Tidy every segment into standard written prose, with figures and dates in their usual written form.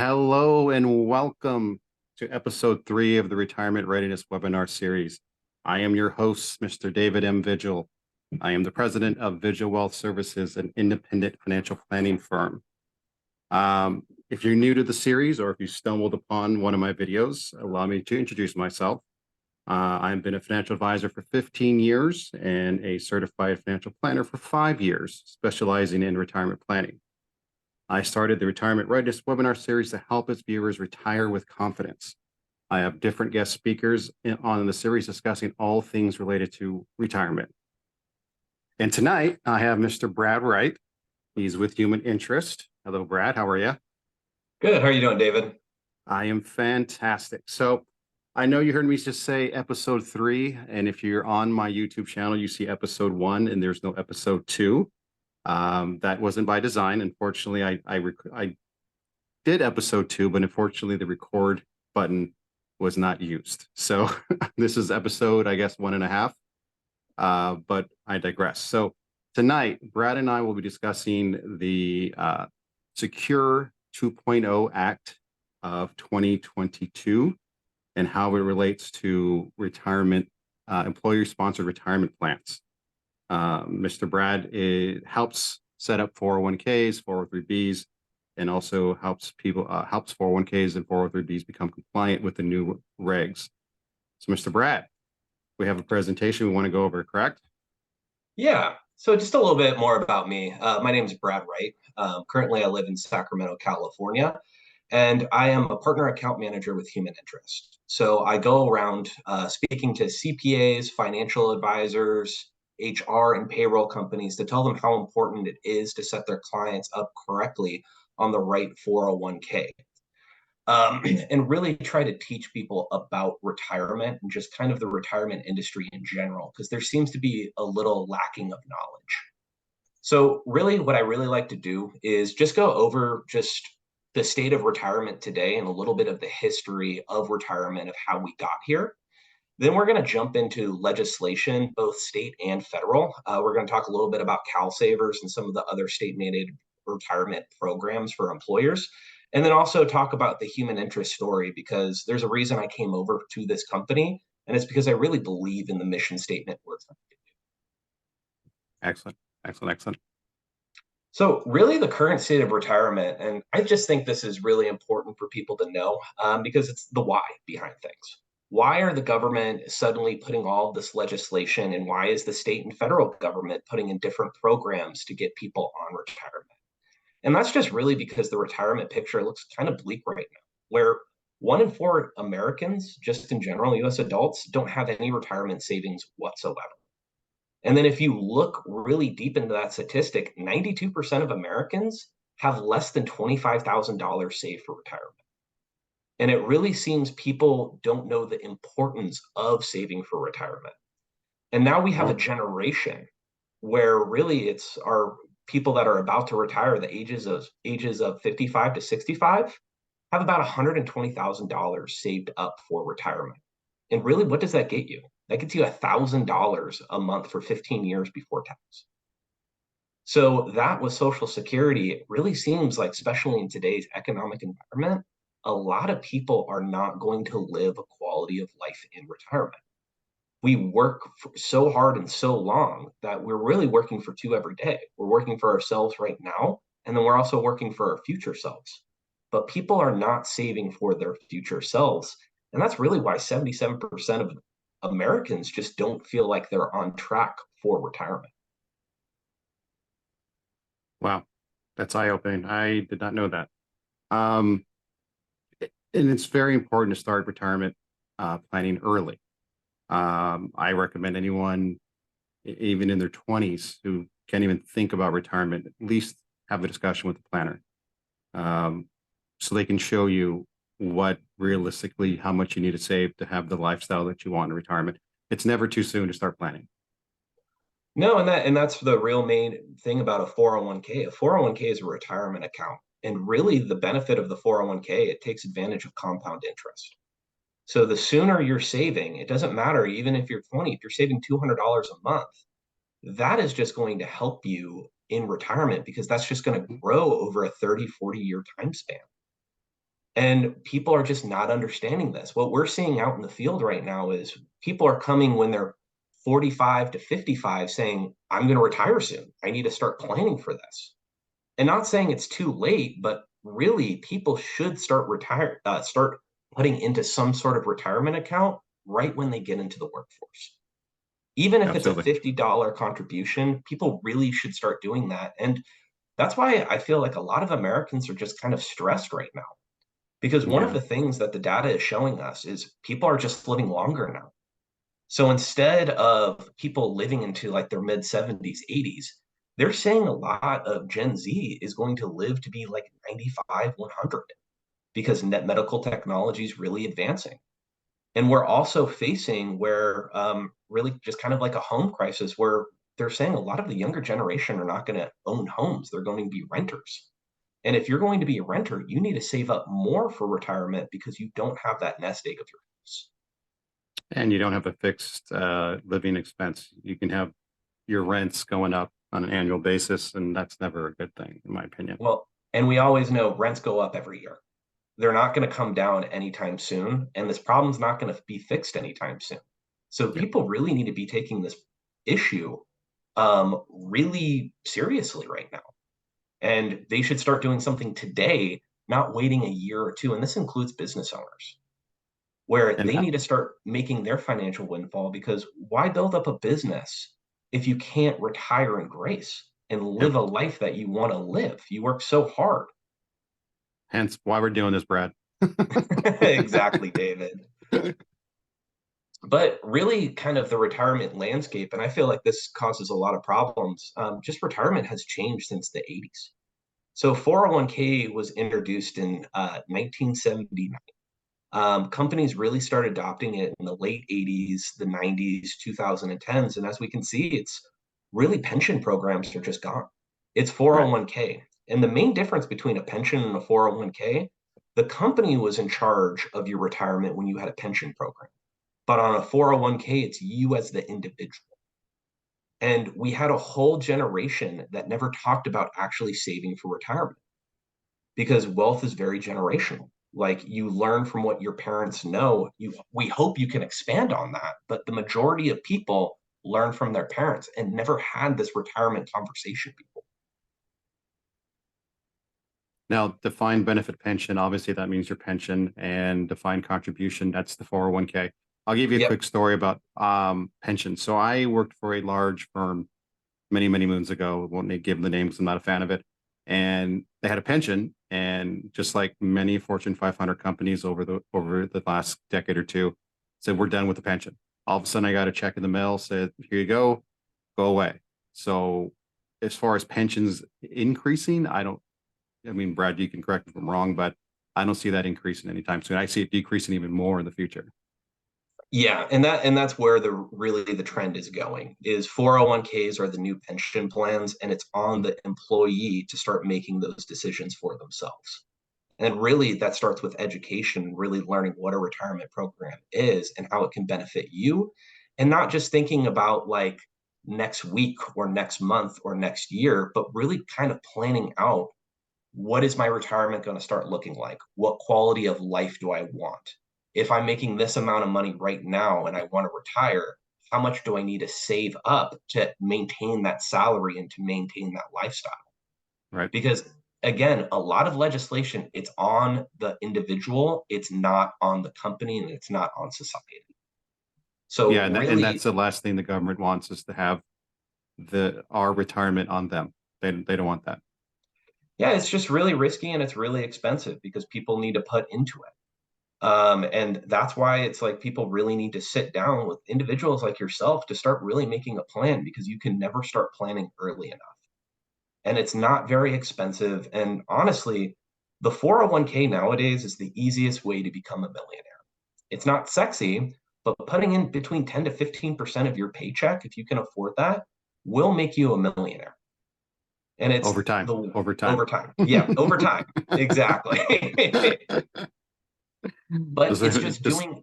Hello and welcome to episode 3 of the Retirement Readiness webinar series. I am your host, Mr. David M. Vigil. I am the president of Vigil Wealth Services, an independent financial planning firm. If you're new to the series or if you stumbled upon one of my videos, allow me to introduce myself. I've been a financial advisor for 15 years and a certified financial planner for 5 years, specializing in retirement planning. I started the Retirement Readiness webinar series to help its viewers retire with confidence. I have different guest speakers on the series discussing all things related to retirement. And tonight, I have Mr. Brad Wright. He's with Human Interest. Hello, Brad. How are you? Good. How are you doing, David? I am fantastic. So I know you heard me just say episode 3, and if you're on my YouTube channel, you see episode 1, and there's no episode 2. That wasn't by design. Unfortunately, I did episode 2, but unfortunately the record button was not used. So this is episode, I guess, 1.5. But I digress. So tonight, Brad and I will be discussing the Secure 2.0 Act of 2022 and how it relates to retirement, employer-sponsored retirement plans. Mr. Brad helps set up 401ks, 403bs, and also helps 401ks and 403bs become compliant with the new regs. So, Mr. Brad, we have a presentation we want to go over, correct? Yeah. So just a little bit more about me. My name is Brad Wright. Currently, I live in Sacramento, California, and I am a partner account manager with Human Interest. So I go around speaking to CPAs, financial advisors, HR, and payroll companies to tell them how important it is to set their clients up correctly on the right 401k. And really try to teach people about retirement and just kind of the retirement industry in general, because there seems to be a little lacking of knowledge. So really what I really like to do is just go over just the state of retirement today and a little bit of the history of retirement of how we got here. Then we're going to jump into legislation, both state and federal. We're going to talk a little bit about Cal Savers and some of the other state-mandated retirement programs for employers. And then also talk about the human interest story, because there's a reason I came over to this company, and it's because I really believe in the mission statement we're trying to do. Excellent, excellent, excellent. So really the current state of retirement, and I just think this is really important for people to know, because it's the why behind things. Why are the government suddenly putting all of this legislation, and why is the state and federal government putting in different programs to get people on retirement? And that's just really because the retirement picture looks kind of bleak right now, where 1 in 4 Americans, just in general, US adults, don't have any retirement savings whatsoever. And then if you look really deep into that statistic, 92% of Americans have less than $25,000 saved for retirement. And it really seems people don't know the importance of saving for retirement. And now we have a generation where really it's our people that are about to retire, the ages of 55 to 65, have about $120,000 saved up for retirement. And really, what does that get you? That gets you $1,000 a month for 15 years before tax. So that with Social Security, it really seems like, especially in today's economic environment, a lot of people are not going to live a quality of life in retirement. We work so hard and so long that we're really working for two every day. We're working for ourselves right now, and then we're also working for our future selves. But people are not saving for their future selves. And that's really why 77% of Americans just don't feel like they're on track for retirement. Wow, that's eye-opening. I did not know that. And it's very important to start retirement planning early. I recommend anyone, even in their 20s, who can't even think about retirement, at least have a discussion with the planner, so they can show you what realistically, how much you need to save to have the lifestyle that you want in retirement. It's never too soon to start planning. No, and that's the real main thing about a 401k. A 401k is a retirement account. And really the benefit of the 401k, it takes advantage of compound interest. So the sooner you're saving, it doesn't matter, even if you're 20, if you're saving $200 a month, that is just going to help you in retirement, because that's just going to grow over a 30, 40-year time span. And people are just not understanding this. What we're seeing out in the field right now is people are coming when they're 45 to 55 saying, I'm going to retire soon. I need to start planning for this. And not saying it's too late, but really people should start putting into some sort of retirement account right when they get into the workforce. Even if it's a Absolutely. $50 contribution, people really should start doing that. And that's why I feel like a lot of Americans are just kind of stressed right now. Because one of Yeah. the things that the data is showing us is people are just living longer now. So instead of people living into like their mid 70s, 80s, they're saying a lot of Gen Z is going to live to be like 95, 100 because net medical technology is really advancing. And we're also facing where really just kind of like a home crisis where they're saying a lot of the younger generation are not going to own homes. They're going to be renters. And if you're going to be a renter, you need to save up more for retirement because you don't have that nest egg of your house. And you don't have a fixed living expense. You can have your rents going up on an annual basis, and that's never a good thing, in my opinion. Well, and we always know rents go up every year. They're not going to come down anytime soon, and this problem's not going to be fixed anytime soon. So Yeah. people really need to be taking this issue really seriously right now. And they should start doing something today, not waiting a year or two. And this includes business owners, where And they need to start making their financial windfall because why build up a business if you can't retire in grace and yep. live a life that you want to live? You work so hard. Hence why we're doing this, Brad. Exactly, David. But really, kind of the retirement landscape, and I feel like this causes a lot of problems. Just retirement has changed since the 80s. So 401k was introduced in 1979. Companies really started adopting it in the late 80s, the 90s, 2010s. And as we can see, it's really pension programs are just gone. It's Right. 401k. And the main difference between a pension and a 401k, the company was in charge of your retirement when you had a pension program. But on a 401k, it's you as the individual. And we had a whole generation that never talked about actually saving for retirement because wealth is very generational. Like you learn from what your parents know. We hope you can expand on that, but the majority of people learn from their parents and never had this retirement conversation before. Now, defined benefit pension, obviously that means your pension, and defined contribution, that's the 401k. I'll give you a Yep. quick story about pension. So I worked for a large firm many, many moons ago. Won't give the names, I'm not a fan of it. And they had a pension, and just like many Fortune 500 companies over the last decade or two, said we're done with the pension. All of a sudden, I got a check in the mail, said, "Here you go away." So, as far as pensions increasing, I don't. I mean, Brad, you can correct me if I'm wrong, but I don't see that increasing anytime soon. I see it decreasing even more in the future. Yeah, and that's where the trend is going is 401ks are the new pension plans and it's on the employee to start making those decisions for themselves. And really that starts with education, really learning what a retirement program is and how it can benefit you and not just thinking about like next week or next month or next year, but really kind of planning out what is my retirement going to start looking like? What quality of life do I want? If I'm making this amount of money right now and I want to retire, how much do I need to save up to maintain that salary and to maintain that lifestyle? Right. Because again, a lot of legislation, it's on the individual, it's not on the company and it's not on society. So Yeah, and that's really, the last thing the government wants is to have our retirement on them. They don't want that. yeah, it's just really risky and it's really expensive because people need to put into it. And that's why it's like people really need to sit down with individuals like yourself to start really making a plan because you can never start planning early enough. And it's not very expensive. And honestly, the 401k nowadays is the easiest way to become a millionaire. It's not sexy, but putting in between 10 to 15% of your paycheck, if you can afford that, will make you a millionaire. And it's Over time. the Over time. overtime. Yeah, overtime. Exactly. But it's just Just doing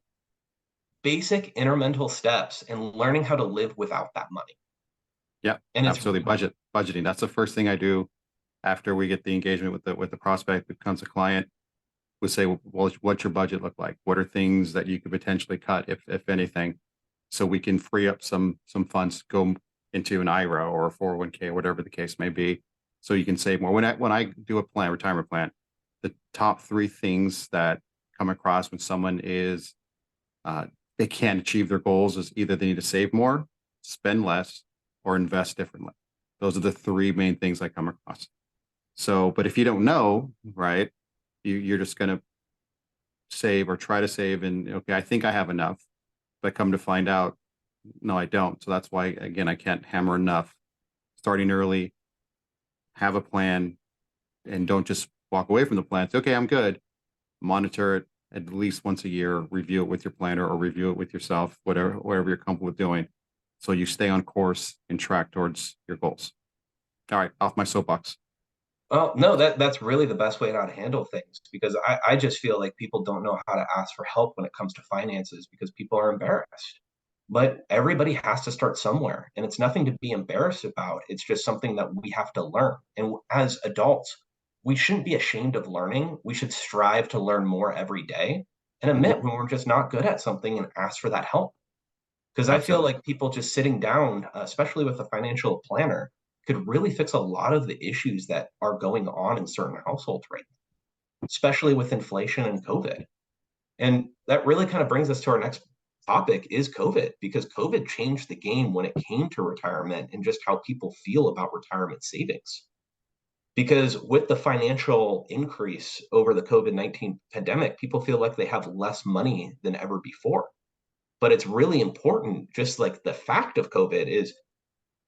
basic intermental steps and learning how to live without that money. yeah, And it's absolutely. Budgeting. That's the first thing I do after we get the engagement with the prospect becomes a client. would say, well, what's your budget look like? What are things that you could potentially cut, if anything, so we can free up some funds to go into an IRA or a 401k, whatever the case may be, so you can save more. When I do a plan, retirement plan, the top three things that come across when someone is uh, they can't achieve their goals is either they need to save more, spend less, or invest differently. Those are the three main things I come across. So, but if you don't know, right, you're just going to save or try to save, and okay, I think I have enough, but come to find out, no, I don't. So that's why, again, I can't hammer enough. Starting early, have a plan, and don't just walk away from the plan. Say, okay, I'm good. Monitor it at least once a year, review it with your planner or review it with yourself, whatever you're comfortable with doing. So you stay on course and track towards your goals. All right, off my soapbox. Well, no, that's really the best way to handle things because I just feel like people don't know how to ask for help when it comes to finances because people are embarrassed. But everybody has to start somewhere, and it's nothing to be embarrassed about. It's just something that we have to learn. And as adults, we shouldn't be ashamed of learning. We should strive to learn more every day and Mhm. admit when we're just not good at something and ask for that help. Because I feel Absolutely. like people just sitting down, especially with a financial planner, could really fix a lot of the issues that are going on in certain households right now, especially with inflation and COVID. And that really kind of brings us to our next topic is COVID, because COVID changed the game when it came to retirement and just how people feel about retirement savings. Because with the financial increase over the COVID-19 pandemic, people feel like they have less money than ever before. But it's really important, just like the fact of COVID is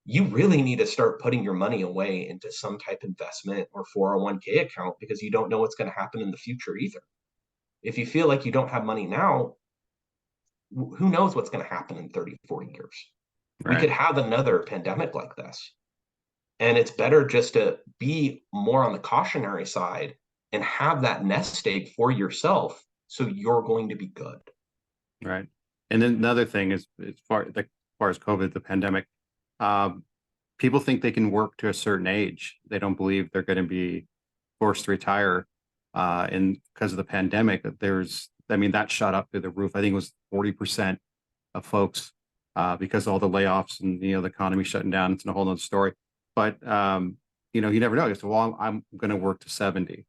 you really need to start putting your money away into some type of investment or 401k account because you don't know what's going to happen in the future either. If you feel like you don't have money now, who knows what's going to happen in 30, 40 years? We Right. could have another pandemic like this. And it's better just to be more on the cautionary side and have that nest egg for yourself so you're going to be good. Right. And then another thing is, as far as COVID, the pandemic, um, people think they can work to a certain age. They don't believe they're going to be forced to retire. And because of the pandemic, I mean, that shot up through the roof. I think it was 40% of folks, because of all the layoffs and, the economy shutting down. It's a whole nother story. But, you never know. You say, well, I'm going to work to 70.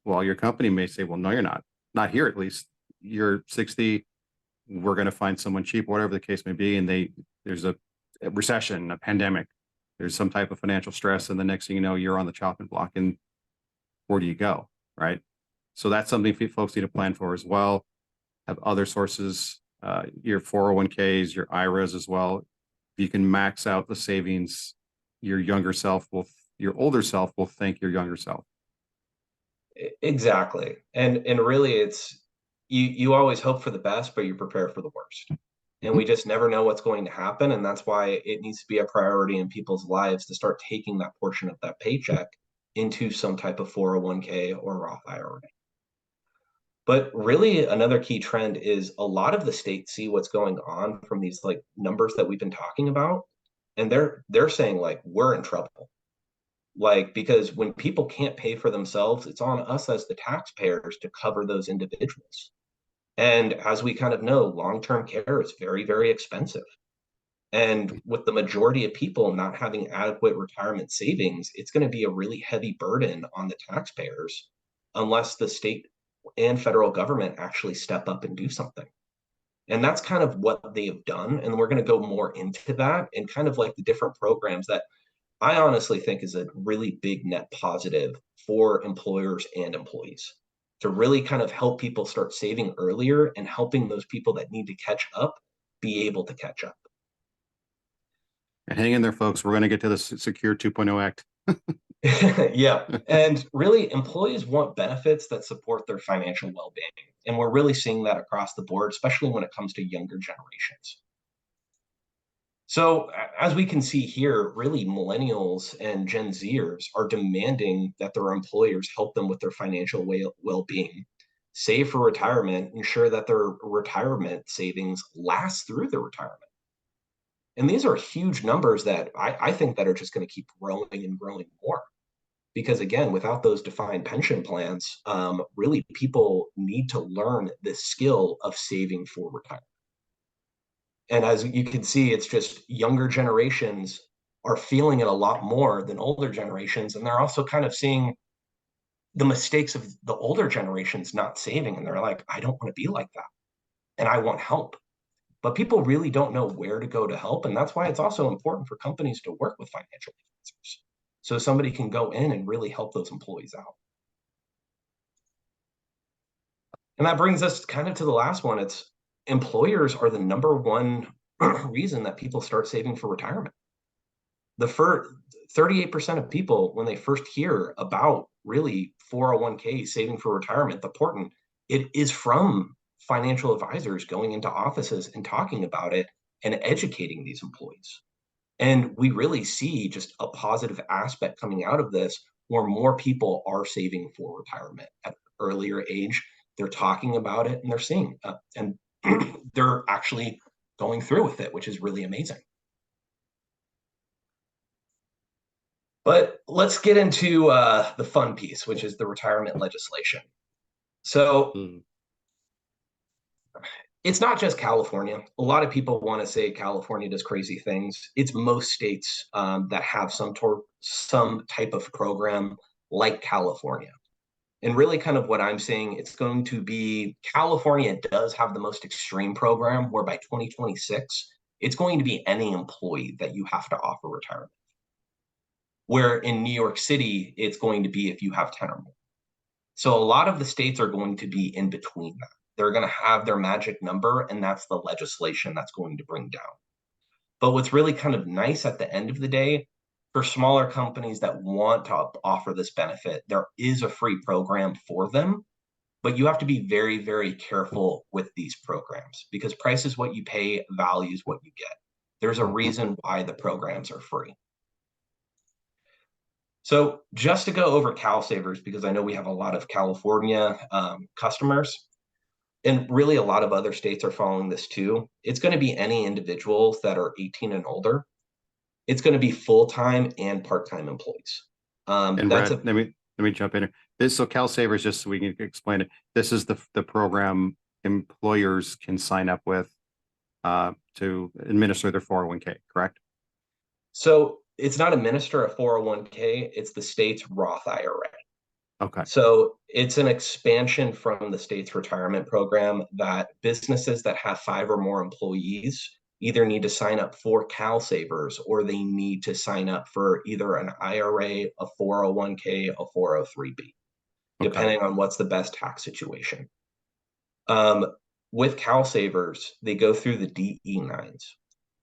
Well, your company may say, well, no, you're not. Not here, at least. You're 60. We're going to find someone cheap, whatever the case may be. And there's a recession, a pandemic, there's some type of financial stress. And the next thing you know, you're on the chopping block. And where do you go? Right. So that's something folks need to plan for as well. Have other sources, your 401ks, your IRAs as well. If you can max out the savings, your younger self will, your older self will thank your younger self. Exactly. And really it's you always hope for the best, but you prepare for the worst. And Mhm. we just never know what's going to happen. And that's why it needs to be a priority in people's lives to start taking that portion of that paycheck into some type of 401k or Roth IRA. But really another key trend is a lot of the states see what's going on from these like numbers that we've been talking about. And they're saying like we're in trouble. Like, because when people can't pay for themselves, it's on us as the taxpayers to cover those individuals. And as we kind of know, long-term care is very, very expensive. And with the majority of people not having adequate retirement savings, it's going to be a really heavy burden on the taxpayers unless the state and federal government actually step up and do something. And that's kind of what they have done. And we're going to go more into that and kind of like the different programs that I honestly think is a really big net positive for employers and employees to really kind of help people start saving earlier and helping those people that need to catch up be able to catch up. And hang in there, folks. We're going to get to the Secure 2.0 Act. Yeah. And really, employees want benefits that support their financial well being. And we're really seeing that across the board, especially when it comes to younger generations. So, as we can see here, really millennials and Gen Zers are demanding that their employers help them with their financial well being, save for retirement, ensure that their retirement savings last through their retirement. And these are huge numbers that I think that are just going to keep growing and growing more because again, without those defined pension plans, really people need to learn this skill of saving for retirement. And as you can see, it's just younger generations are feeling it a lot more than older generations. And they're also kind of seeing the mistakes of the older generations not saving. And they're like, I don't want to be like that. And I want help. But people really don't know where to go to help. And that's why it's also important for companies to work with financial advisors. So somebody can go in and really help those employees out. And that brings us kind of to the last one. It's employers are the number one reason that people start saving for retirement. The first 38% of people, when they first hear about really 401k saving for retirement, the important, it is from financial advisors going into offices and talking about it and educating these employees. And we really see just a positive aspect coming out of this where more people are saving for retirement at an earlier age. They're talking about it and they're seeing and they're actually going through with it, which is really amazing. But let's get into the fun piece, which is the retirement legislation. So it's not just California. A lot of people want to say California does crazy things. It's most states that have some type of program like California. And really kind of what I'm saying, it's going to be California does have the most extreme program where by 2026, it's going to be any employee that you have to offer retirement. Where in New York City, it's going to be if you have 10 or more. So a lot of the states are going to be in between that. They're going to have their magic number, and that's the legislation that's going to bring down. But what's really kind of nice at the end of the day, for smaller companies that want to offer this benefit, there is a free program for them, but you have to be very, very careful with these programs because price is what you pay, value is what you get. There's a reason why the programs are free. So just to go over CalSavers, because I know we have a lot of California customers, and really a lot of other states are following this too. It's going to be any individuals that are 18 and older. It's going to be full-time and part-time employees. And That's Brad, let me jump in here. So CalSavers, just so we can explain it, this is the program employers can sign up with to administer their 401k, correct? So it's not administer a 401k, it's the state's Roth IRA. Okay. So it's an expansion from the state's retirement program that businesses that have 5 or more employees either need to sign up for CalSavers or they need to sign up for either an IRA, a 401k, a 403b, depending on what's the best tax situation. With CalSavers, they go through the DE9s.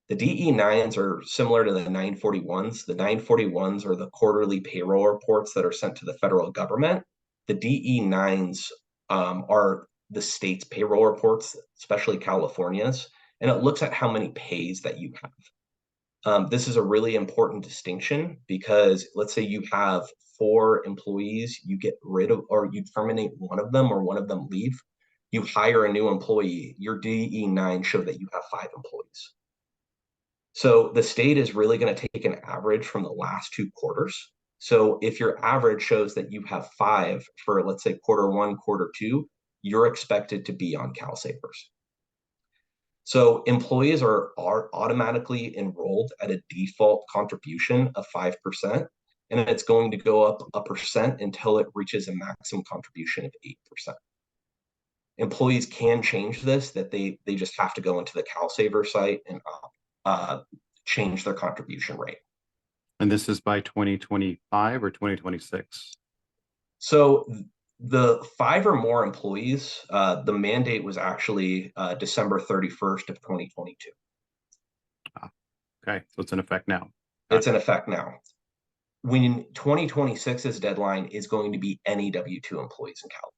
The DE9s are similar to the 941s. The 941s are the quarterly payroll reports that are sent to the federal government. The DE9s are the state's payroll reports, especially California's, and it looks at how many pays that you have. This is a really important distinction because let's say you have 4 employees, you get rid of or you terminate one of them or one of them leave, you hire a new employee, your DE9 show that you have 5 employees. So the state is really going to take an average from the last 2 quarters. So if your average shows that you have 5 for, let's say, quarter 1, quarter 2, you're expected to be on CalSavers. So employees are automatically enrolled at a default contribution of 5%, and it's going to go up 1% until it reaches a maximum contribution of 8%. Employees can change this, that they just have to go into the CalSaver site and change their contribution rate. And this is by 2025 or 2026? So the 5 or more employees, the mandate was actually December 31st of 2022. Okay, so it's in effect now. It's in effect now. When 2026's deadline is going to be any W-2 employees in California.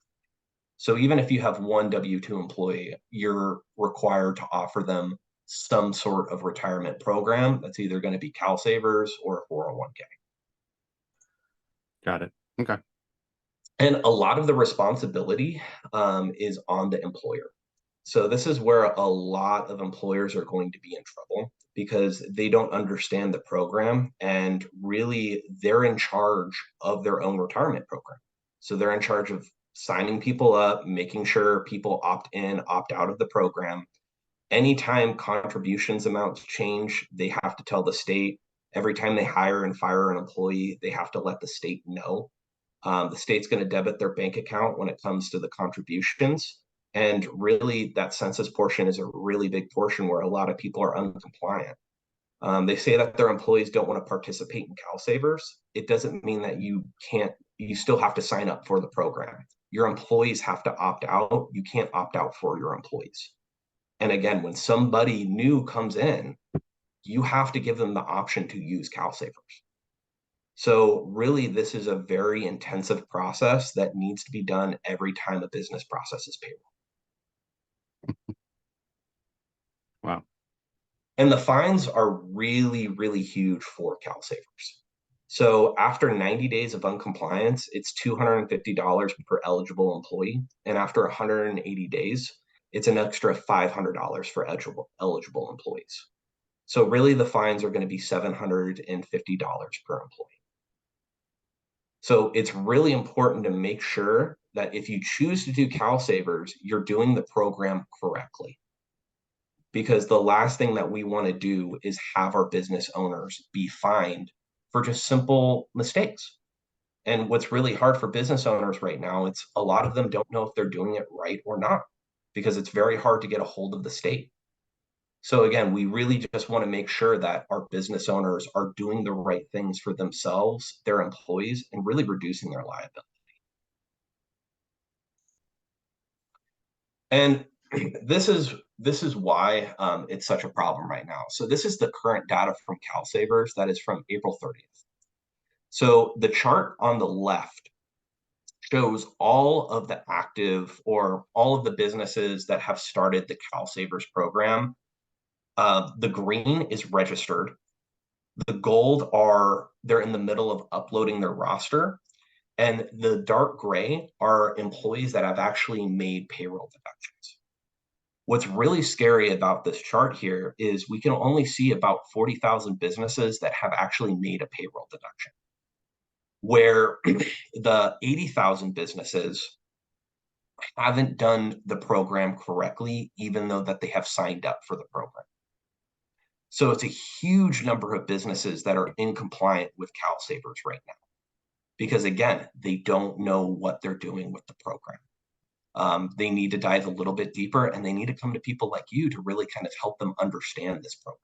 So even if you have one W-2 employee, you're required to offer them some sort of retirement program that's either going to be CalSavers or a 401k. Got it. Okay. And a lot of the responsibility is on the employer. So this is where a lot of employers are going to be in trouble because they don't understand the program, and really they're in charge of their own retirement program. So they're in charge of signing people up, making sure people opt in, opt out of the program. Anytime contributions amounts change, they have to tell the state. Every time they hire and fire an employee, they have to let the state know. The state's going to debit their bank account when it comes to the contributions. And really, that census portion is a really big portion where a lot of people are uncompliant. They say that their employees don't want to participate in CalSavers. It doesn't mean that you can't, you still have to sign up for the program. Your employees have to opt out. You can't opt out for your employees. And again, when somebody new comes in, you have to give them the option to use CalSavers. So really, this is a very intensive process that needs to be done every time a business processes payroll. Wow. And the fines are really, really huge for CalSavers. So after 90 days of uncompliance, it's $250 per eligible employee. And after 180 days, it's an extra $500 for eligible employees. So really, the fines are going to be $750 per employee. So it's really important to make sure that if you choose to do CalSavers, you're doing the program correctly. Because the last thing that we want to do is have our business owners be fined for just simple mistakes. And what's really hard for business owners right now, it's a lot of them don't know if they're doing it right or not, because it's very hard to get a hold of the state. So again, we really just want to make sure that our business owners are doing the right things for themselves, their employees, and really reducing their liability. And this is why it's such a problem right now. So this is the current data from CalSavers that is from April 30th. So the chart on the left shows all of the active or all of the businesses that have started the CalSavers program. The green is registered. The gold are they're in the middle of uploading their roster. And the dark gray are employees that have actually made payroll deductions. What's really scary about this chart here is we can only see about 40,000 businesses that have actually made a payroll deduction, where the 80,000 businesses haven't done the program correctly, even though that they have signed up for the program. So it's a huge number of businesses that are incompliant with CalSavers right now, because again, they don't know what they're doing with the program. They need to dive a little bit deeper, and they need to come to people like you to really kind of help them understand this program.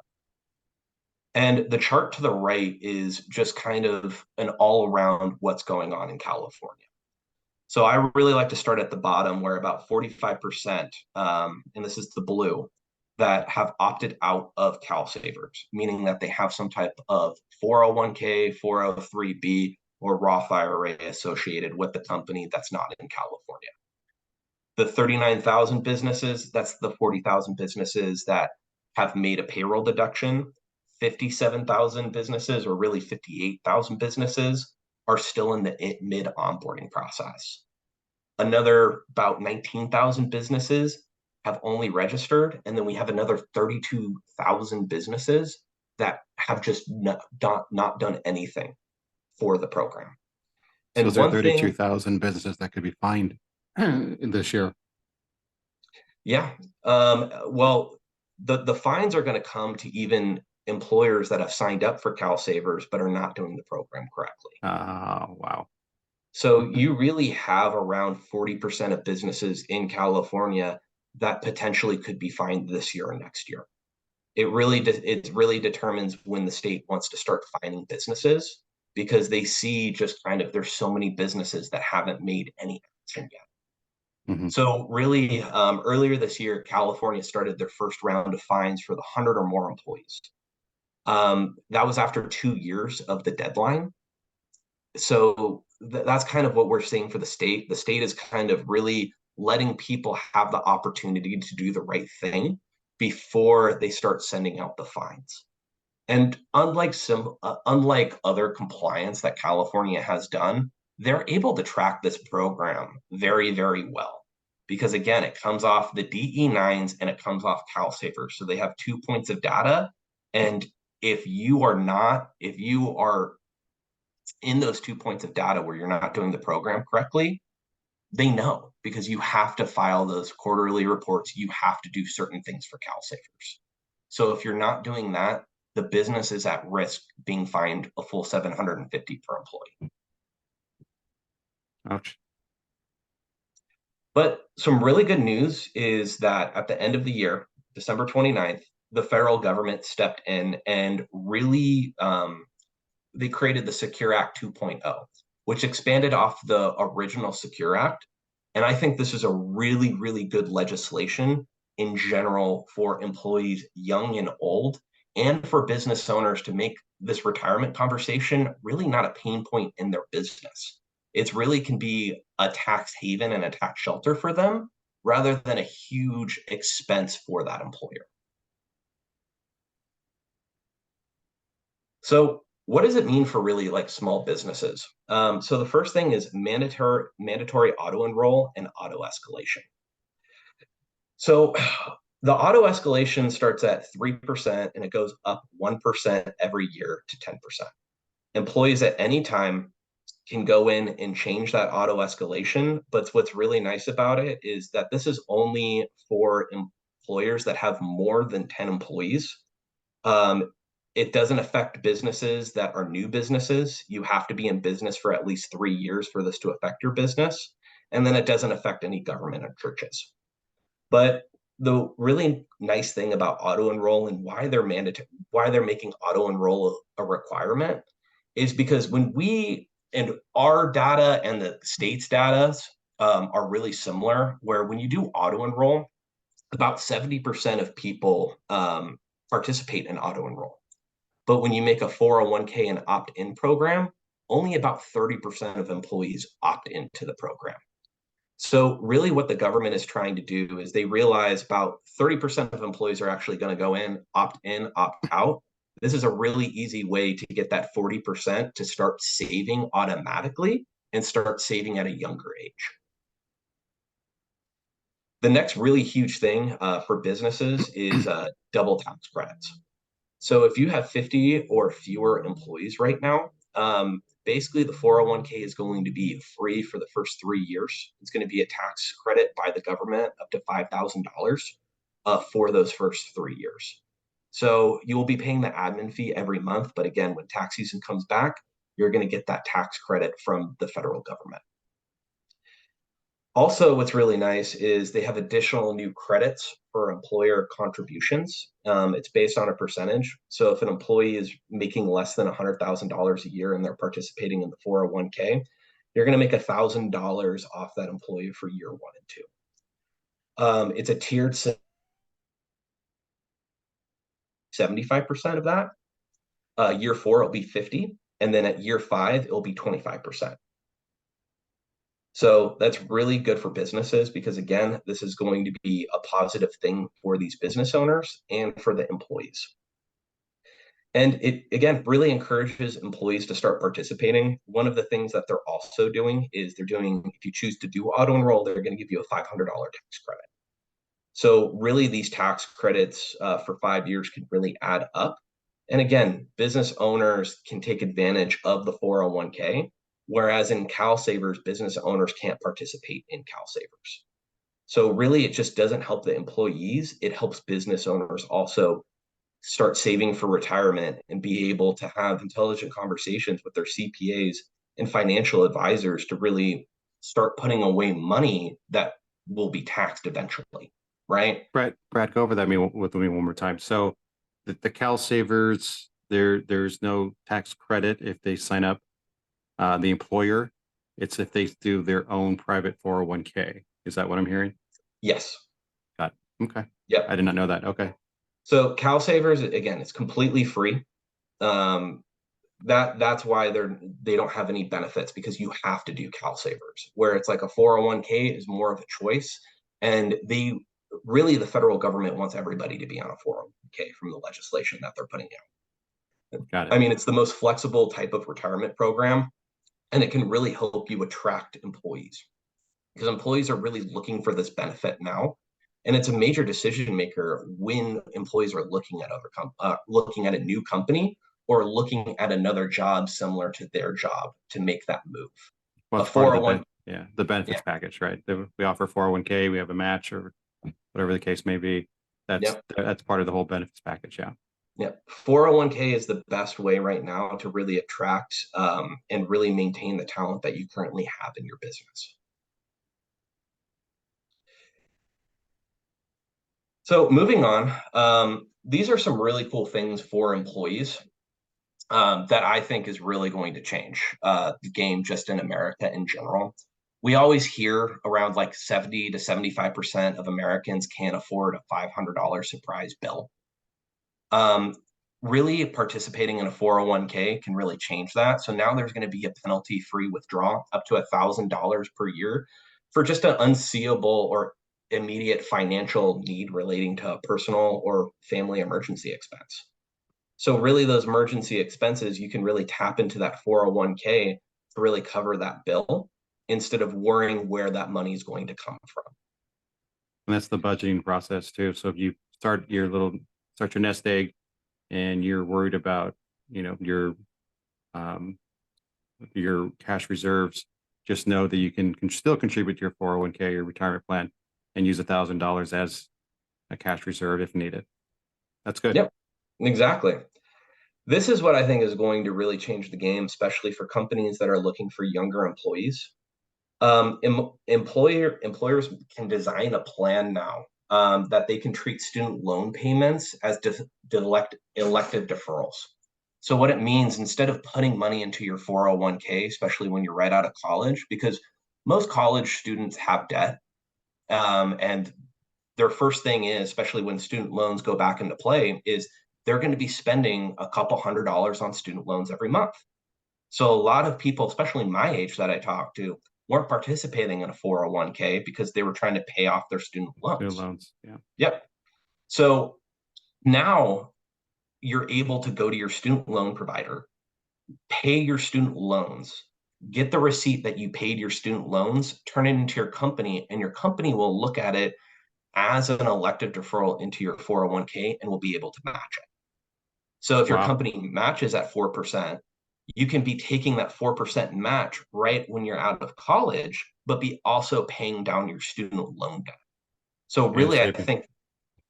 And the chart to the right is just kind of an all around what's going on in California. So I really like to start at the bottom where about 45%, and this is the blue, that have opted out of CalSavers, meaning that they have some type of 401k, 403b, or Roth IRA associated with the company that's not in California. The 39,000 businesses, that's the 40,000 businesses that have made a payroll deduction. 57,000 businesses, or really 58,000 businesses, are still in the mid onboarding process. Another about 19,000 businesses have only registered, and then we have another 32,000 businesses that have just not done anything for the program. So And is there one thing, 32,000 businesses that could be fined this year? yeah, well, the fines are going to come to even employers that have signed up for CalSavers but are not doing the program correctly. Wow. So you really have around 40% of businesses in California that potentially could be fined this year or next year. It really determines when the state wants to start fining businesses, because they see just kind of there's so many businesses that haven't made any action yet. Mm-hmm. So really, earlier this year, California started their first round of fines for the 100 or more employees. That was after 2 years of the deadline. So that's kind of what we're seeing for the state. The state is kind of really letting people have the opportunity to do the right thing before they start sending out the fines. And unlike other compliance that California has done, they're able to track this program very, very well, because again, it comes off the DE9s and it comes off CalSavers. So they have 2 points of data. And if you are in those 2 points of data where you're not doing the program correctly, they know, because you have to file those quarterly reports. You have to do certain things for CalSavers. So if you're not doing that, the business is at risk being fined a full $750 per employee. Ouch. But some really good news is that at the end of the year, December 29th, the federal government stepped in and really they created the Secure Act 2.0, which expanded off the original Secure Act. And I think this is a really, really good legislation in general for employees young and old, and for business owners to make this retirement conversation really not a pain point in their business. It really can be a tax haven and a tax shelter for them rather than a huge expense for that employer. So what does it mean for really like small businesses? So the first thing is mandatory auto enroll and auto escalation. So the auto escalation starts at 3% and it goes up 1% every year to 10%. Employees at any time can go in and change that auto escalation. But what's really nice about it is that this is only for employers that have more than 10 employees. It doesn't affect businesses that are new businesses. You have to be in business for at least 3 years for this to affect your business. And then it doesn't affect any government or churches. But the really nice thing about auto enroll and why they're making auto enroll a requirement is because when our data and the state's data are really similar, where when you do auto enroll, about 70% of people participate in auto enroll. But when you make a 401k and opt-in program, only about 30% of employees opt into the program. So really what the government is trying to do is they realize about 30% of employees are actually going to go in, opt out. This is a really easy way to get that 40% to start saving automatically and start saving at a younger age. The next really huge thing for businesses is double tax credits. So if you have 50 or fewer employees right now, basically the 401k is going to be free for the first 3 years. It's going to be a tax credit by the government up to $5,000 for those first 3 years. So you will be paying the admin fee every month. But again, when tax season comes back, you're going to get that tax credit from the federal government. Also, what's really nice is they have additional new credits for employer contributions. It's based on a percentage. So if an employee is making less than $100,000 a year and they're participating in the 401k, you're going to make $1,000 off that employee for year 1 and 2. It's a tiered 75% of that. Year 4, it'll be 50. And then at year 5, it'll be 25%. So that's really good for businesses because, again, this is going to be a positive thing for these business owners and for the employees. And it, again, really encourages employees to start participating. One of the things that they're also doing is if you choose to do auto enroll, they're going to give you a $500 tax credit. So really these tax credits for 5 years can really add up. And again, business owners can take advantage of the 401k. Whereas in CalSavers, business owners can't participate in CalSavers. So really, it just doesn't help the employees. It helps business owners also start saving for retirement and be able to have intelligent conversations with their CPAs and financial advisors to really start putting away money that will be taxed eventually, right? Brad, go over that with me one more time. So the CalSavers, there's no tax credit if they sign up. The employer, it's if they do their own private 401k. Is that what I'm hearing? Yes. Got it. Okay. Yep. I did not know that. Okay. So CalSavers, again, it's completely free. That's why they don't have any benefits, because you have to do CalSavers, where it's like a 401k is more of a choice. And the federal government wants everybody to be on a 401k from the legislation that they're putting out. Got it. I mean, it's the most flexible type of retirement program, and it can really help you attract employees. because employees are really looking for this benefit now. And it's a major decision maker when employees are looking at a new company or looking at another job similar to their job to make that move. Well, A it's part of the 401, the benefits yeah, package, right? We offer 401k, we have a match or whatever the case may be. yep, That's part of the whole benefits package. Yeah. yep. 401k is the best way right now to really attract and really maintain the talent that you currently have in your business. So moving on, these are some really cool things for employees that I think is really going to change the game just in America in general. We always hear around like 70 to 75% of Americans can't afford a $500 surprise bill. Um, Really participating in a 401k can really change that. So now there's going to be a penalty-free withdrawal up to $1,000 per year for just an unseeable or immediate financial need relating to a personal or family emergency expense. So really those emergency expenses, you can really tap into that 401k to really cover that bill instead of worrying where that money is going to come from. And that's the budgeting process too. So if you start your nest egg and you're worried about, um, your cash reserves, just know that you can still contribute to your 401k or retirement plan and use $1,000 as a cash reserve if needed. That's good. Yep, exactly. This is what I think is going to really change the game, especially for companies that are looking for younger employees. Employers can design a plan now that they can treat student loan payments as elective deferrals. So what it means, instead of putting money into your 401k, especially when you're right out of college, because most college students have debt, and their first thing is, especially when student loans go back into play, is they're going to be spending a couple $100s on student loans every month. So a lot of people, especially my age that I talk to, weren't participating in a 401k because they were trying to pay off their student Student loans. loans. Yeah. Yep. So now you're able to go to your student loan provider, pay your student loans, get the receipt that you paid your student loans, turn it into your company, and your company will look at it as an elective deferral into your 401k and will be able to match it. So if your Wow. company matches at 4%, you can be taking that 4% match right when you're out of college, but be also paying down your student loan debt. So And really, saving.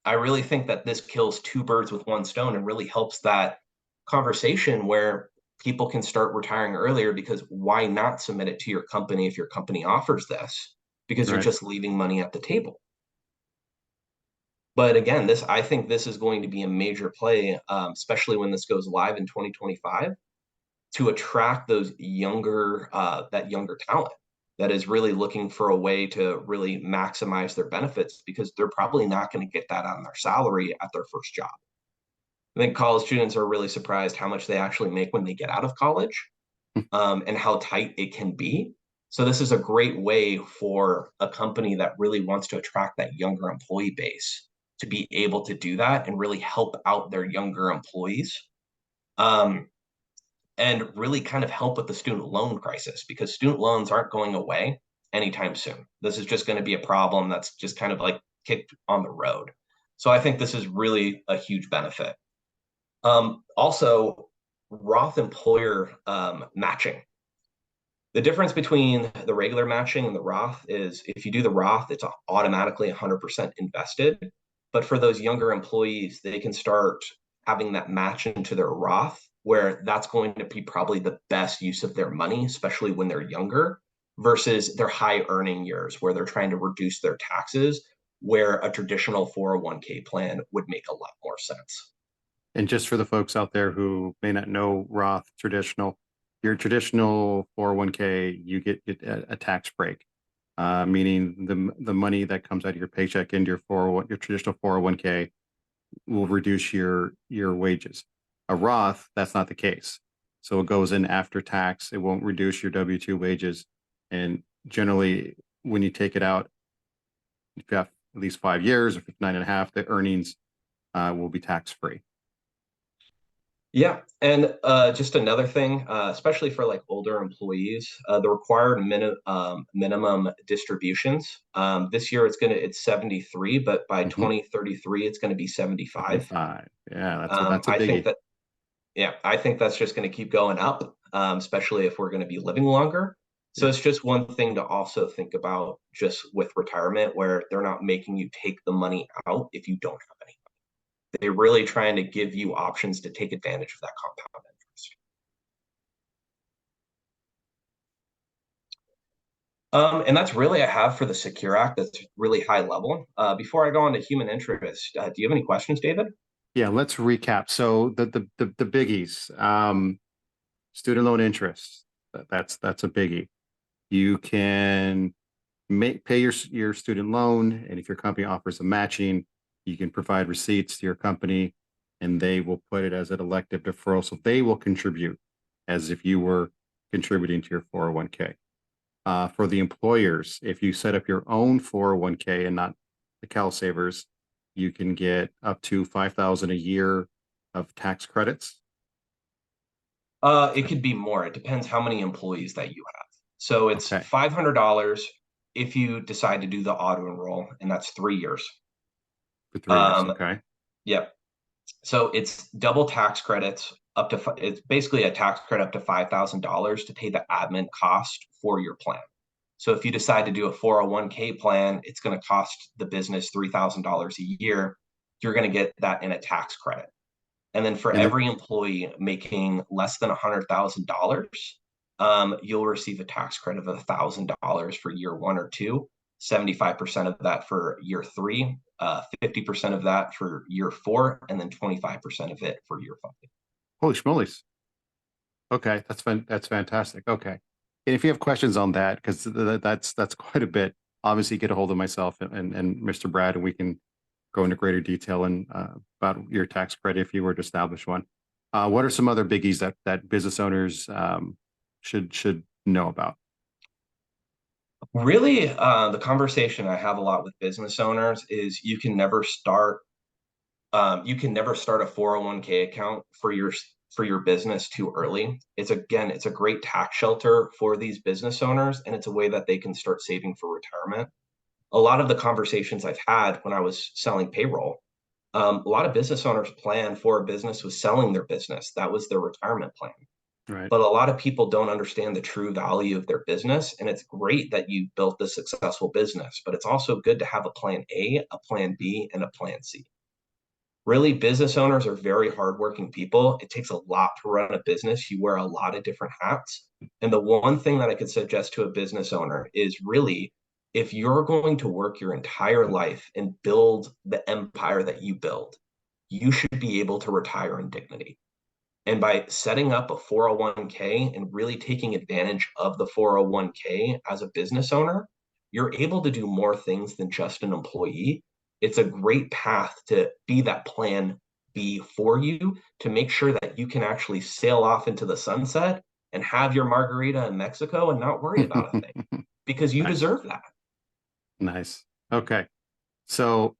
I really think that this kills two birds with one stone and really helps that conversation where people can start retiring earlier, because why not submit it to your company if your company offers this? Because you're Right. just leaving money at the table. But again, I think this is going to be a major play, especially when this goes live in 2025, to attract that younger talent that is really looking for a way to really maximize their benefits, because they're probably not going to get that on their salary at their first job. I think college students are really surprised how much they actually make when they get out of college, and how tight it can be. So this is a great way for a company that really wants to attract that younger employee base to be able to do that and really help out their younger employees. Um, and really kind of help with the student loan crisis, because student loans aren't going away anytime soon. This is just going to be a problem that's just kind of like kicked on the road. So I think this is really a huge benefit. Also, Roth employer matching. The difference between the regular matching and the Roth is, if you do the Roth, it's automatically 100% invested. But for those younger employees, they can start having that match into their Roth, where that's going to be probably the best use of their money, especially when they're younger, versus their high earning years where they're trying to reduce their taxes, where a traditional 401k plan would make a lot more sense. And just for the folks out there who may not know Roth traditional, your traditional 401k, you get a tax break, meaning the money that comes out of your paycheck into your traditional 401k will reduce your wages. A Roth, that's not the case. So it goes in after tax. It won't reduce your W-2 wages. And generally, when you take it out, if you have at least 5 years or 59 and a half, the earnings will be tax free. Yeah, and just another thing, especially for like older employees, the required minimum distributions. This year it's 73, but by Mhm. 2033 it's going to be 75. 75. Yeah, that's a I think biggie. that Yeah, I think that's just going to keep going up, especially if we're going to be living longer. So Yeah. it's just one thing to also think about just with retirement, where they're not making you take the money out if you don't have any. They're really trying to give you options to take advantage of that compound interest. And that's really I have for the Secure Act. That's really high level. Before I go on to human interest, do you have any questions, David? Yeah, let's recap. So the biggies, student loan interest, that's a biggie. You can pay your student loan, and if your company offers a matching, you can provide receipts to your company, and they will put it as an elective deferral. So they will contribute as if you were contributing to your 401k. For the employers, if you set up your own 401k and not the Cal Savers, you can get up to 5,000 a year of tax credits. It could be more. It depends how many employees that you have. So it's Okay, $500 if you decide to do the auto enroll, and that's 3 years. for 3 years. Um, Okay. yep. So it's double tax credits up to it's basically a tax credit up to $5,000 to pay the admin cost for your plan. So if you decide to do a 401k plan, it's going to cost the business $3,000 a year. You're going to get that in a tax credit. And then for And the every employee making less than $100,000, you'll receive a tax credit of $1,000 for year 1 or 2, 75% of that for year 3, 50% of that for year 4, and then 25% of it for year 5. holy schmolies. Okay, that's fantastic. Okay. And if you have questions on that, because that's quite a bit, obviously get a hold of myself and Mr. Brad, and we can go into greater detail and about your tax credit if you were to establish one. What are some other biggies that business owners should know about? Really, the conversation I have a lot with business owners is you can never start a 401k account for your business too early. It's a great tax shelter for these business owners, and it's a way that they can start saving for retirement. A lot of the conversations I've had when I was selling payroll, a lot of business owners plan for a business was selling their business. That was their retirement plan. Right. But a lot of people don't understand the true value of their business. And it's great that you built this successful business, but it's also good to have a plan A, a plan B, and a plan C. Really, business owners are very hardworking people. It takes a lot to run a business. You wear a lot of different hats. And the one thing that I could suggest to a business owner is really, if you're going to work your entire life and build the empire that you build, you should be able to retire in dignity. And by setting up a 401k and really taking advantage of the 401k as a business owner, you're able to do more things than just an employee. It's a great path to be that plan B for you to make sure that you can actually sail off into the sunset and have your margarita in Mexico and not worry about a thing because you Nice. deserve that. Nice. Okay. So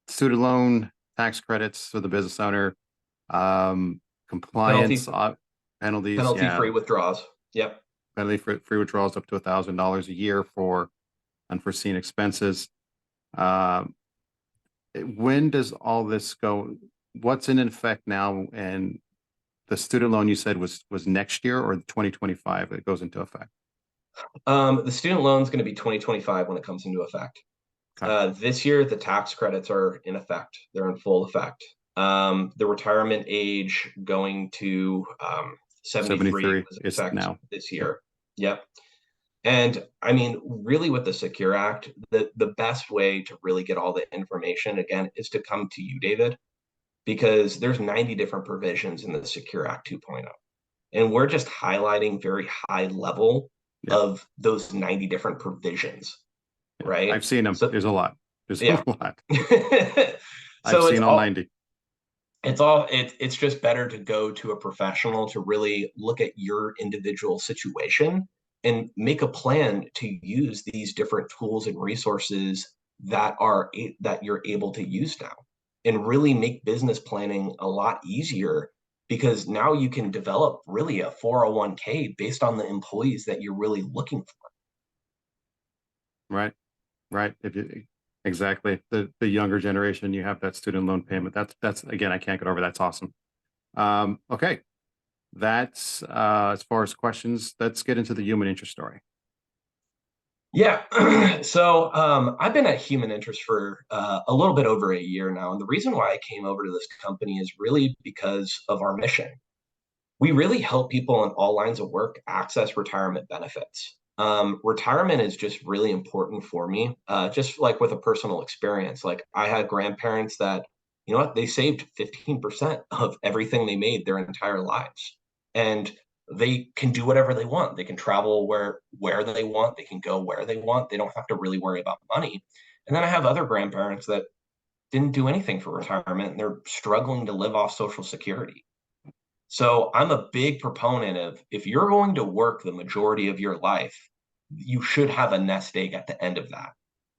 student loan tax credits for the business owner, compliance Penalty penalties. penalty Yeah, free withdrawals. Yep. penalty for free withdrawals up to $1,000 a year for unforeseen expenses. Um, when does all this go? What's in effect now? And the student loan you said was next year or 2025 it goes into effect? The student loan is going to be 2025 when it comes into effect. Okay. This year, the tax credits are in effect. They're in full effect. The retirement age going to 73 73 was in is effect now. this Yep. year. Yep. And I mean, really, with the Secure Act, the best way to really get all the information again is to come to you, David, because there's 90 different provisions in the Secure Act 2.0. And we're just highlighting very high level Yep. of those 90 different provisions, Yep. right? I've seen them. So There's a lot. There's a yeah. lot. I've So seen all 90. it's just better to go to a professional to really look at your individual situation and make a plan to use these different tools and resources that you're able to use now. and really make business planning a lot easier because now you can develop really a 401k based on the employees that you're really looking for. Right. Right. If you, exactly. The younger generation, you have that student loan payment. That's again, I can't get over. That's awesome. Okay. That's as far as questions. Let's get into the human interest story. Yeah. So I've been at Human Interest for a little bit over a year now. And the reason why I came over to this company is really because of our mission. We really help people in all lines of work access retirement benefits. Retirement is just really important for me, just like with a personal experience. Like I had grandparents that, you know what, they saved 15% of everything they made their entire lives. And they can do whatever they want. They can travel where they want, they can go where they want. They don't have to really worry about money. And then I have other grandparents that didn't do anything for retirement and they're struggling to live off Social Security. So I'm a big proponent of if you're going to work the majority of your life, you should have a nest egg at the end of that.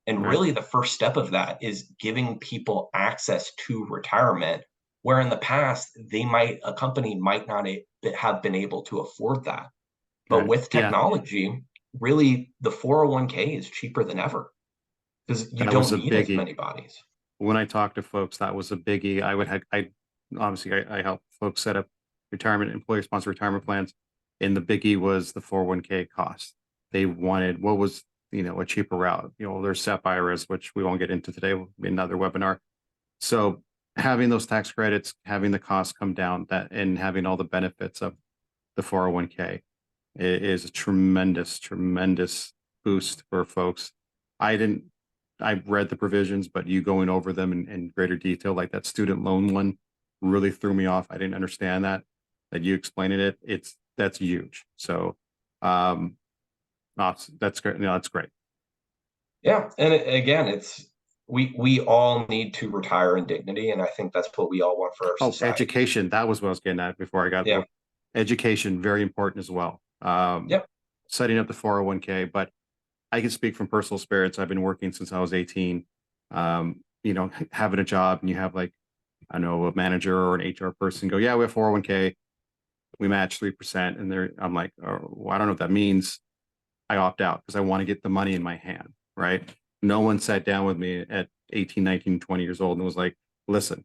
And Right. really, the first step of that is giving people access to retirement, where in the past, a company might not have been able to afford that. But Right. with Yeah. technology, really, the 401k is cheaper than ever because you That was don't a need as biggie. many bodies. When I talk to folks, that was a biggie. I obviously I help folks set up retirement, employer sponsored retirement plans. And the biggie was the 401k cost. They wanted what was, a cheaper route. There's SEP IRAs, which we won't get into today, will be another webinar. So having those tax credits, having the costs come down that and having all the benefits of the 401k is a tremendous, tremendous boost for folks. I didn't, I read the provisions, but you going over them in greater detail, like that student loan one really threw me off. I didn't understand that you explaining it. That's huge. So, um, that's great. No, that's great. Yeah, and again, it's we all need to retire in dignity, and I think that's what we all want for our Oh, society. education. That was what I was getting at before I got Yeah, education. Very important as well. yep, Setting up the 401k, but I can speak from personal experience. I've been working since I was 18. Having a job and you have like, I know a manager or an HR person go, yeah, we have 401k, we match 3%. And I'm like, oh, well, I don't know what that means. I opt out because I want to get the money in my hand. Right. No one sat down with me at 18, 19, 20 years old and was like, listen,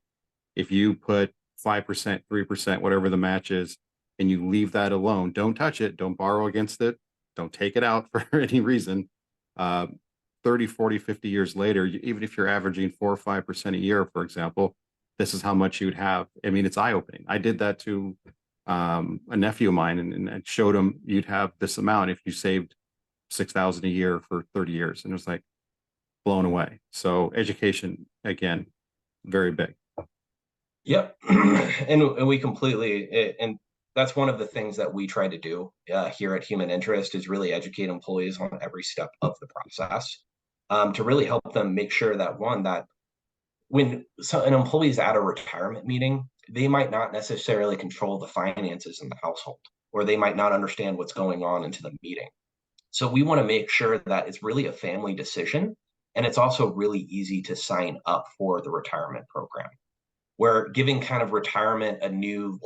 if you put 5%, 3%, whatever the match is, and you leave that alone, don't touch it, don't borrow against it, don't take it out for any reason. Uh, 30, 40, 50 years later, even if you're averaging 4 or 5% a year, for example, this is how much you'd have. I mean, it's eye opening. I did that to a nephew of mine and I showed him you'd have this amount if you saved 6,000 a year for 30 years. And it was like blown away. So education, again, very big. yep, and we completely and that's one of the things that we try to do here at Human Interest is really educate employees on every step of the process to really help them make sure that that when an employee is at a retirement meeting, they might not necessarily control the finances in the household, or they might not understand what's going on into the meeting. So we want to make sure that it's really a family decision. And it's also really easy to sign up for the retirement program. We're giving kind of retirement a new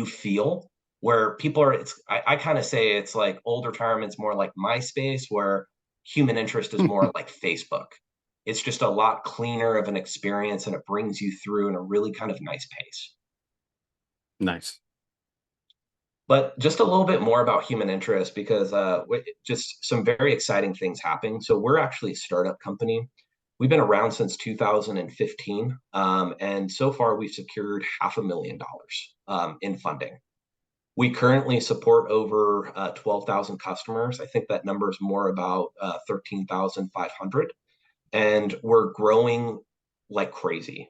feel where people are, I kind of say it's like old retirement's more like MySpace, where human interest is more like Facebook. It's just a lot cleaner of an experience and it brings you through in a really kind of nice pace. Nice. But just a little bit more about human interest because just some very exciting things happening. So we're actually a startup company. We've been around since 2015, and so far we've secured $500,000 in funding. We currently support over 12,000 customers. I think that number is more about 13,500, and we're growing like crazy.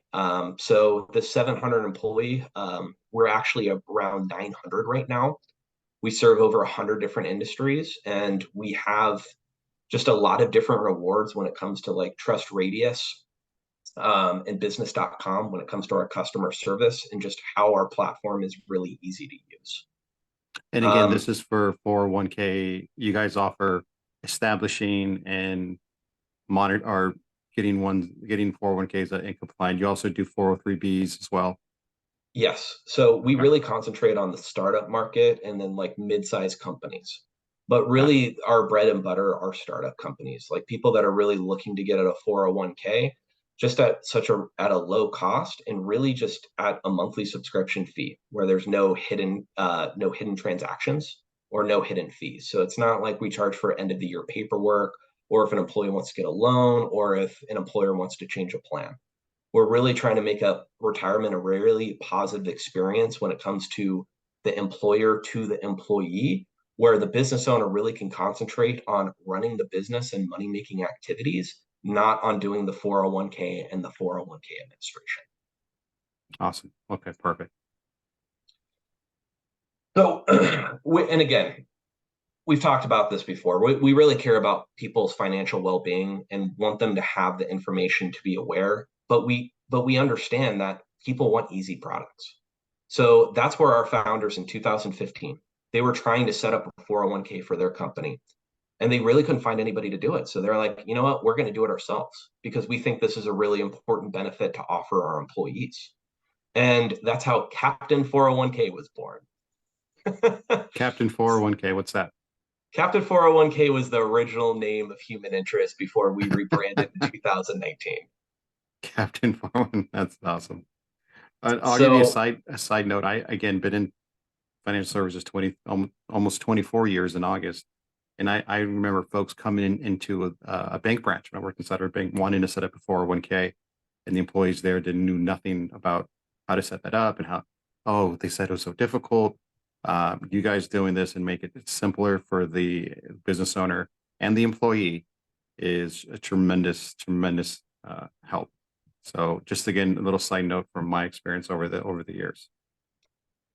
So the 700 employee, we're actually around 900 right now. We serve over 100 different industries, and we have just a lot of different rewards when it comes to like Trust Radius and business.com when it comes to our customer service and just how our platform is really easy to use. And again, Um, this is for 401k. You guys offer establishing and monitor or getting 401ks in compliant. You also do 403bs as well. Yes. So we Okay, really concentrate on the startup market and then like mid-sized companies. But gotcha. really our bread and butter are startup companies, like people that are really looking to get at a 401k just at a low cost and really just at a monthly subscription fee where there's no hidden transactions or no hidden fees. So it's not like we charge for end of the year paperwork or if an employee wants to get a loan or if an employer wants to change a plan. We're really trying to make a retirement a really positive experience when it comes to the employer to the employee, where the business owner really can concentrate on running the business and money making activities, not on doing the 401k and the 401k administration. Awesome. Okay, perfect. So, and again, we've talked about this before. We really care about people's financial well-being and want them to have the information to be aware, but we understand that people want easy products. So that's where our founders in 2015, they were trying to set up a 401k for their company and they really couldn't find anybody to do it. So they're like, you know what, we're going to do it ourselves because we think this is a really important benefit to offer our employees. And that's how Captain 401k was born. Captain 401k, what's that? Captain 401k was the original name of Human Interest before we rebranded in 2019. Captain 401, that's awesome. I'll give you So, a side note. I again been in financial services almost 24 years in August. And I remember folks coming into a bank branch when I worked inside our bank, wanting to set up a 401k, and the employees there knew nothing about how to set that up and how, oh, they said it was so difficult. You guys doing this and make it simpler for the business owner and the employee is a tremendous help. So just again, a little side note from my experience over the years.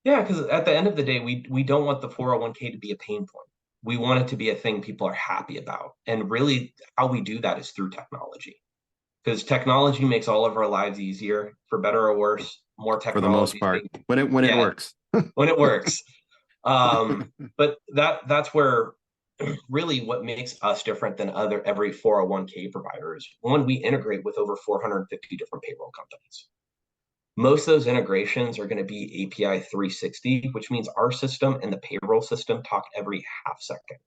yeah, because at the end of the day, we don't want the 401k to be a pain point. We want it to be a thing people are happy about. And really, how we do that is through technology. Because technology makes all of our lives easier, for better or worse. More For the most technology is part, being, when it yeah, works. when it works. But that's where really what makes us different than other every 401k provider is one, we integrate with over 450 different payroll companies. Most of those integrations are going to be API 360, which means our system and the payroll system talk every half second.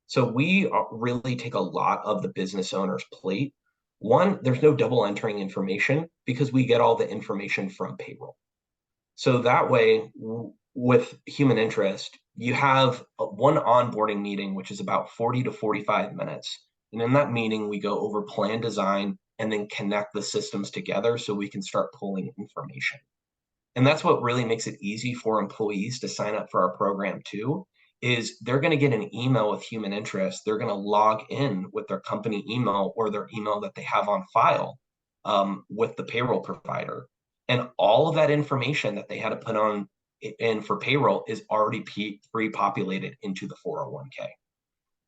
So we really take a lot of the business owner's plate. One, there's no double entering information because we get all the information from payroll. So that way, with human interest, you have one onboarding meeting, which is about 40 to 45 minutes. And in that meeting, we go over plan design and then connect the systems together so we can start pulling information. And that's what really makes it easy for employees to sign up for our program too, is they're going to get an email with human interest. They're going to log in with their company email or their email that they have on file with the payroll provider. And all of that information that they had to put on in for payroll is already pre-populated into the 401k.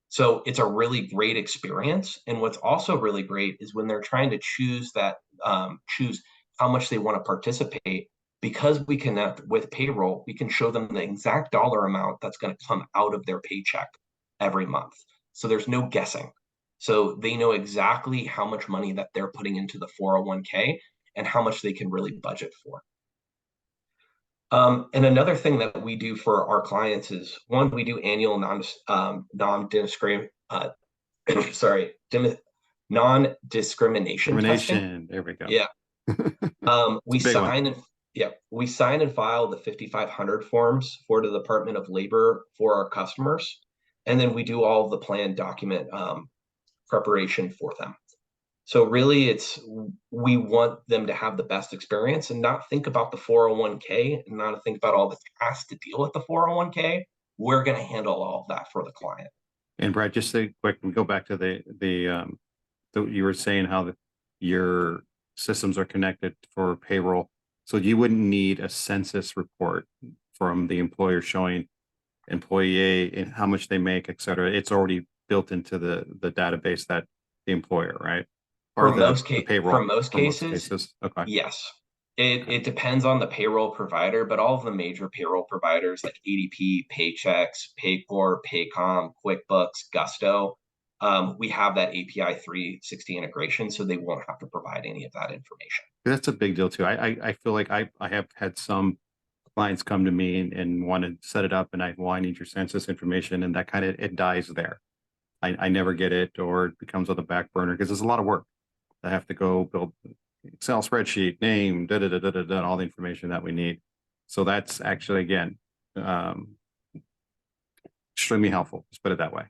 So it's a really great experience. And what's also really great is when they're trying to choose how much they want to participate, because we connect with payroll, we can show them the exact dollar amount that's going to come out of their paycheck every month. So there's no guessing. So they know exactly how much money that they're putting into the 401k and how much they can really budget for. And another thing that we do for our clients is one, we do annual non-discrimination non-discrimination testing. Discrimination. There we go. Yeah. It's We a big one. sign and yeah, we sign and file the 5,500 forms for the Department of Labor for our customers, and then we do all of the plan document preparation for them. So really, it's we want them to have the best experience and not think about the 401k and not think about all the tasks to deal with the 401k. We're going to handle all of that for the client. And Brad, just to quick, we go back to you were saying how your systems are connected for payroll. So you wouldn't need a census report from the employer showing employee A and how much they make, et cetera. It's already built into the database that the employer, right? Or the For payroll most for most cases, cases. Okay. yes. Okay. It depends on the payroll provider, but all of the major payroll providers like ADP, Paychex, Paycor, Paycom, QuickBooks, Gusto, we have that API 360 integration, so they won't have to provide any of that information. That's a big deal too. I feel like I have had some clients come to me and want to set it up, and well, I need your census information, and that kind of it dies there. I never get it, or it becomes on the back burner because there's a lot of work. I have to go build Excel spreadsheet, name, all the information that we need. So that's actually again extremely helpful. Let's put it that way.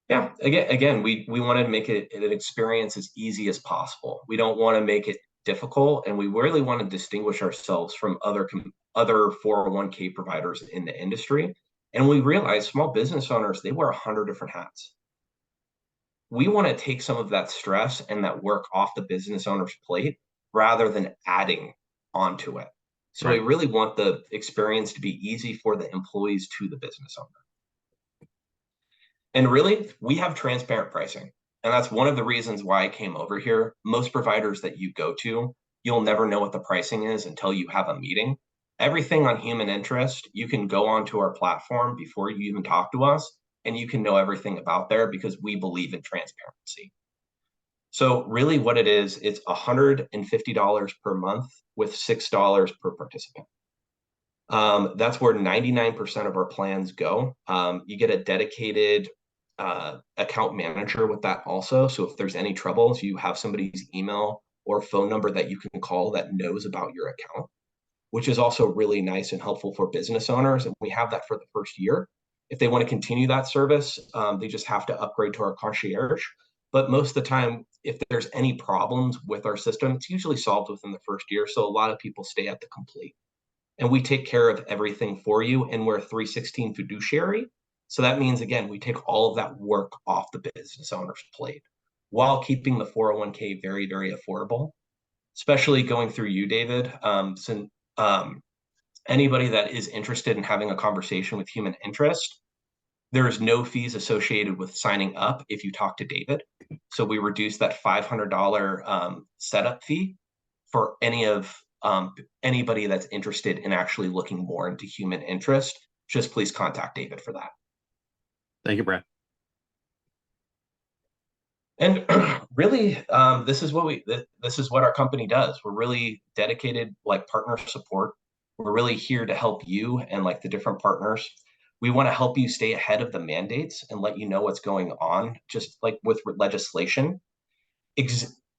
Yeah, again, we wanted to make it an experience as easy as possible. We don't want to make it difficult, and we really want to distinguish ourselves from other 401k providers in the industry. And we realize small business owners, they wear 100 different hats. We want to take some of that stress and that work off the business owner's plate rather than adding onto it. So we Right. really want the experience to be easy for the employees to the business owner. And really, we have transparent pricing. And that's one of the reasons why I came over here. Most providers that you go to, you'll never know what the pricing is until you have a meeting. Everything on human interest, you can go onto our platform before you even talk to us, and you can know everything about there because we believe in transparency. So really what it is, it's $150 per month with $6 per participant. That's where 99% of our plans go. You get a dedicated account manager with that also. So if there's any troubles, you have somebody's email or phone number that you can call that knows about your account, which is also really nice and helpful for business owners. And we have that for the first year. If they want to continue that service, they just have to upgrade to our concierge. But most of the time, if there's any problems with our system, it's usually solved within the first year. So a lot of people stay at the complete. And we take care of everything for you. And we're a 316 fiduciary. So that means, again, we take all of that work off the business owner's plate while keeping the 401k very, very affordable, especially going through you, David. Since anybody that is interested in having a conversation with human interest, there is no fees associated with signing up if you talk to David. So we reduce that $500 setup fee for anybody that's interested in actually looking more into human interest. Just please contact David for that. Thank you, Brad. And really, this is what our company does. We're really dedicated, like partner support. We're really here to help you and like the different partners. We want to help you stay ahead of the mandates and let you know what's going on, just like with legislation,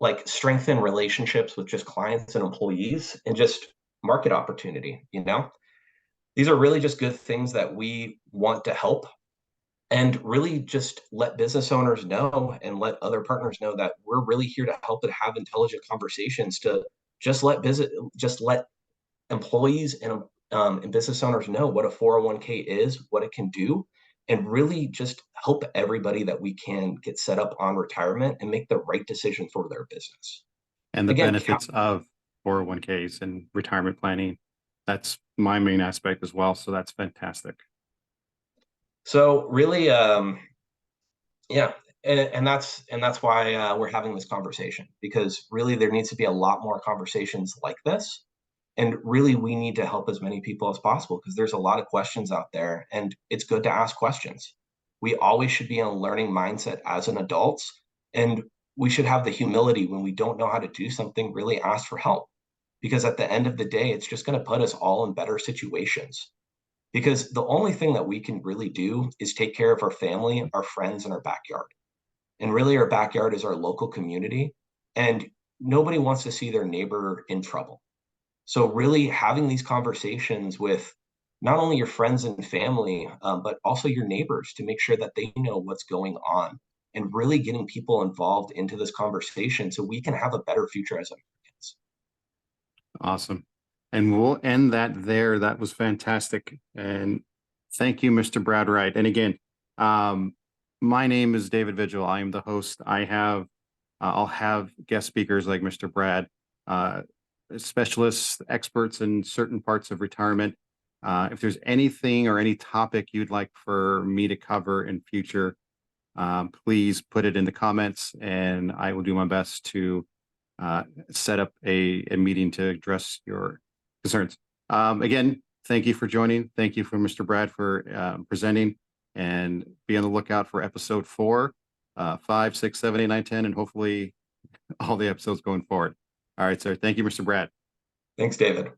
like strengthen relationships with just clients and employees and just market opportunity. These are really just good things that we want to help and really just let business owners know and let other partners know that we're really here to help and have intelligent conversations to just let employees and business owners know what a 401k is, what it can do, and really just help everybody that we can get set up on retirement and make the right decision for their business. And the Again, benefits of 401ks and retirement planning. That's my main aspect as well. So that's fantastic. so really, yeah, and that's why we're having this conversation, because really there needs to be a lot more conversations like this. And really, we need to help as many people as possible because there's a lot of questions out there, and it's good to ask questions. We always should be in a learning mindset as an adults, and we should have the humility when we don't know how to do something, really ask for help. Because at the end of the day, it's just going to put us all in better situations. Because the only thing that we can really do is take care of our family, our friends, and our backyard. And really, our backyard is our local community, and nobody wants to see their neighbor in trouble. So really having these conversations with not only your friends and family, but also your neighbors to make sure that they know what's going on and really getting people involved into this conversation so we can have a better future as Americans. Awesome. And we'll end that there. That was fantastic. And thank you, Mr. Brad Wright. And again, my name is David Vigil. I am the host. I'll have guest speakers like Mr. Brad, specialists, experts in certain parts of retirement. If there's anything or any topic you'd like for me to cover in future, please put it in the comments and I will do my best to set up a meeting to address your concerns. Again, thank you for joining. Thank you for Mr. Brad for presenting, and be on the lookout for episode 4. 5, 6, 7, 8, 9, 10, and hopefully all the episodes going forward. All right, sir. Thank you, Mr. Brad. Thanks, David.